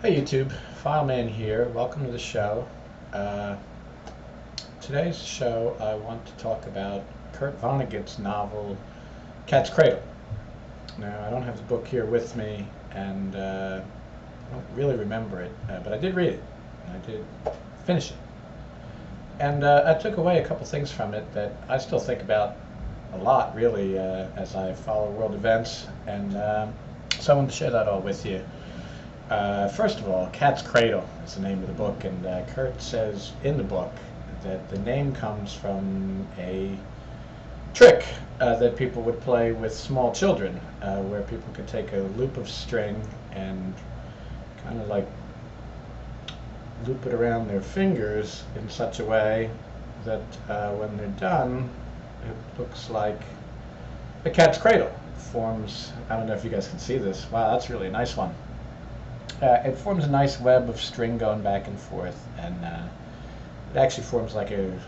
Hey YouTube, Fileman here. Welcome to the show. Uh, Today's show I want to talk about Kurt Vonnegut's novel Cat's Cradle. Now I don't have the book here with me and I don't really remember it, but I did read it and I did finish it. And I took away a couple things from it that I still think about a lot really as I follow world events, and so I wanted to share that all with you. First of all, Cat's Cradle is the name of the book, and Kurt says in the book that the name comes from a trick that people would play with small children, where people could take a loop of string and kind of like loop it around their fingers in such a way that when they're done, it looks like a cat's cradle. Forms, I don't know if you guys can see this. Wow, that's really a nice one. It forms a nice web of string going back and forth, and it actually forms like a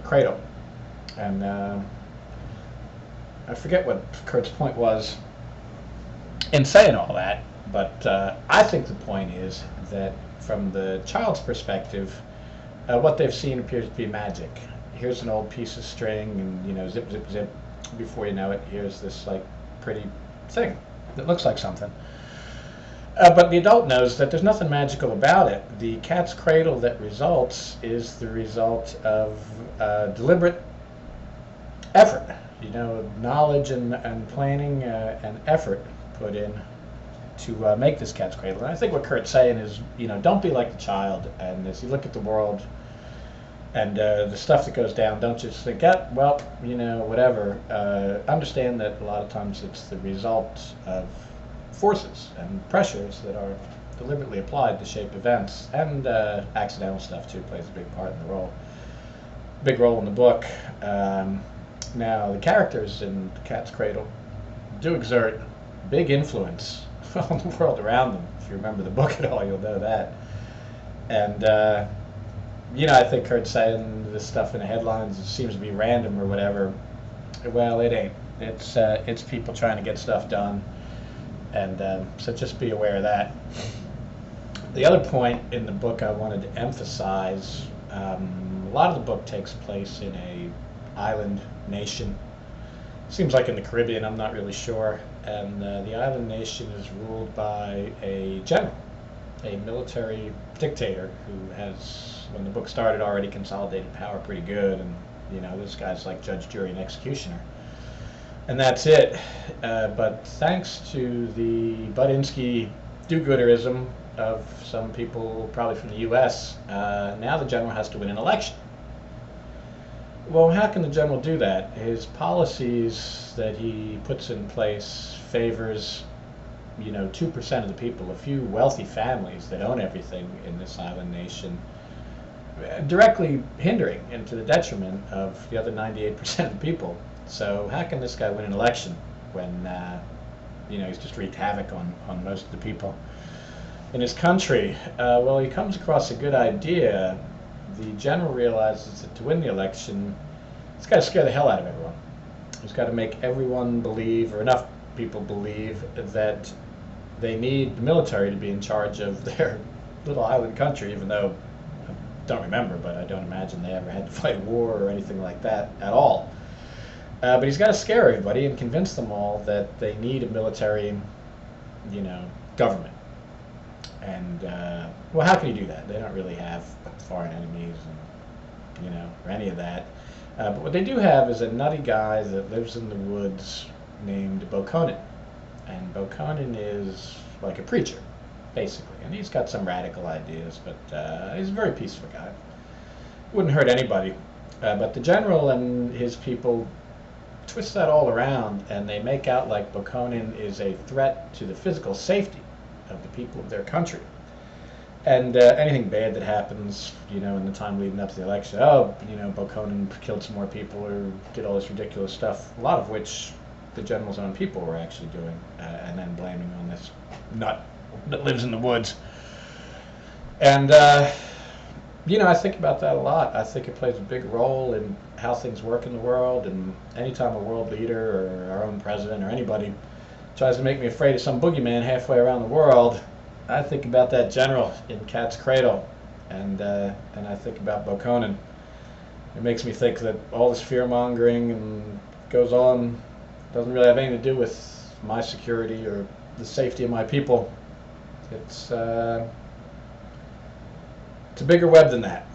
cradle. And I forget what Kurt's point was in saying all that, but I think the point is that from the child's perspective, what they've seen appears to be magic. Here's an old piece of string, and zip, zip, zip. Before you know it, here's this like pretty thing that looks like something. But the adult knows that there's nothing magical about it. The cat's cradle that results is the result of deliberate effort. Knowledge and planning and effort put in to make this cat's cradle. And I think what Kurt's saying is, don't be like the child. And as you look at the world and the stuff that goes down, don't just think, well, whatever. Understand that a lot of times it's the result of forces and pressures that are deliberately applied to shape events, and accidental stuff too plays a big role in the book. Now the characters in Cat's Cradle do exert big influence on the world around them. If you remember the book at all, you'll know that. And I think Kurt's saying this stuff in the headlines, it seems to be random or whatever. Well, it ain't. It's people trying to get stuff done. And so just be aware of that. The other point in the book I wanted to emphasize, a lot of the book takes place in a island nation. Seems like in the Caribbean, I'm not really sure. And the island nation is ruled by a general, a military dictator who has, when the book started, already consolidated power pretty good. And, this guy's like judge, jury, and executioner. And that's it. But thanks to the Budinsky do-gooderism of some people, probably from the U.S., now the general has to win an election. Well, how can the general do that? His policies that he puts in place favors, 2% of the people, a few wealthy families that own everything in this island nation, directly hindering and to the detriment of the other 98% of the people. So how can this guy win an election when he's just wreaked havoc on most of the people in his country? Well, he comes across a good idea. The general realizes that to win the election, he's got to scare the hell out of everyone. He's got to make everyone believe, or enough people believe, that they need the military to be in charge of their little island country, even though I don't remember, but I don't imagine they ever had to fight a war or anything like that at all. But he's got to scare everybody and convince them all that they need a military, government. And, well, how can you do that? They don't really have foreign enemies, and, or any of that. But what they do have is a nutty guy that lives in the woods named Bokonin. And Bokonin is like a preacher, basically. And he's got some radical ideas, but he's a very peaceful guy. Wouldn't hurt anybody. But the general and his people twist that all around, and they make out like Bokonin is a threat to the physical safety of the people of their country. And anything bad that happens, in the time leading up to the election, Bokonin killed some more people or did all this ridiculous stuff, a lot of which the general's own people were actually doing, and then blaming on this nut that lives in the woods. And I think about that a lot. I think it plays a big role in how things work in the world, and anytime a world leader or our own president or anybody tries to make me afraid of some boogeyman halfway around the world, I think about that general in Cat's Cradle, and I think about Bokonon. It makes me think that all this fear mongering and goes on doesn't really have anything to do with my security or the safety of my people. It's a bigger web than that.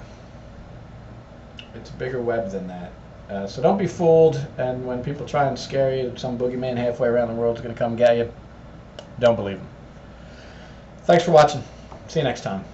It's a bigger web than that. So don't be fooled, and when people try and scare you that some boogeyman halfway around the world is going to come get you, don't believe them. Thanks for watching. See you next time.